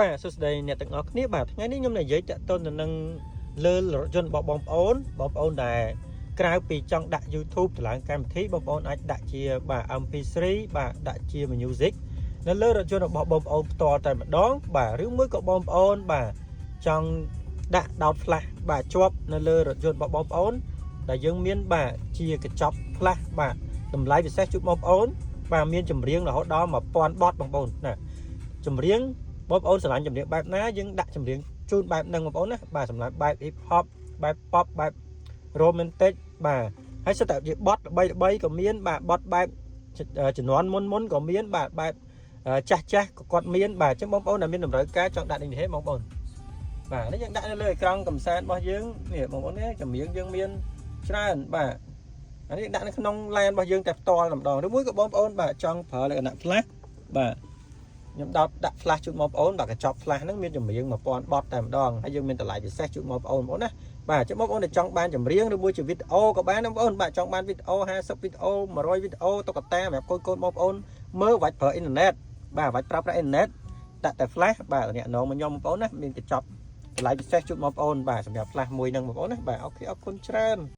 បាទសួស្តីអ្នកទាំងអស់គ្នាបាទថ្ងៃនេះខ្ញុំនិយាយតាក់ទងទៅនឹងលើរថយន្តរបស់បងប្អូនដែលក្រៅពីចង់ដាក់ YouTube ទៅឡើងកម្មវិធីបងប្អូនអាចដាក់ជាបាទ MP3 បាទដាក់ជា music នៅលើរថយន្តរបស់បងប្អូនផ្ទាល់តែម្ដងបាទឬមួយក៏បងប្អូនបាទចង់ដាក់ដោត flash បាទជាប់នៅលើរថយន្តរបស់បងប្អូនដែលយើងមានបាទជាកញ្ចប់ flash បាទតម្លៃពិសេសជូនបងប្អូនបាទមានចម្រៀងរហូតដល់ 1000 បទបងប្អូនណាចម្រៀងបងប្អូនស្រឡាញ់ចម្រៀងបែបណាយើងដាក់ចម្រៀងជូនបែបហ្នឹងបងប្អូនណាបាទសម្រាប់បែប hip hop បែប pop បែប romantic បាទហើយសិតតែជាបទល្បីក៏មានបាទបទបែបជំនាន់មុនក៏មានបាទបែបចាស់ក៏គាត់មានបាទអញ្ចឹងបងប្អូនដែលមានតម្រូវការចង់ដាក់នេះទេបងប្អូនបាទនេះយើងដាក់នៅលើអេក្រង់កំសាន្តរបស់យើងនេះបងប្អូននេះចម្រៀងយើងមានច្រើនបាទអានេះដាក់នៅក្នុង LAN របស់យើងតែផ្ទាល់តែម្ដងឬមួយក៏បងប្អូនបាទចង់ប្រើលក្ខណៈ flash បាទខ្ញុំដាក់ flash ជូនបងប្អូនបាទកញ្ចប់ flash ហ្នឹងមានចម្រៀង 1000 បទតែម្ដងហើយយើងមានតម្លៃពិសេសជូនបងប្អូនណាបាទចឹងបងប្អូនដែលចង់បានចម្រៀងឬមួយជាវីដេអូក៏បានបងប្អូនបាទចង់បានវីដេអូ50វីដេអូ100វីដេអូតុក្កតាសម្រាប់កូនបងប្អូនមើលវាច់ប្រើអ៊ីនធឺណិតបាទវាច់ប្រើប្រាស់អ៊ីនធឺណិតដាក់តែ flash បាទអ្នកនងមកខ្ញុំបងប្អូនណាមានកញ្ចប់តម្លៃពិសេសជូនបងប្អូនបាទសម្រាប់ flash មួយហ្នឹងបងប្អូនណាបាទអូខេអរគុណច្រើន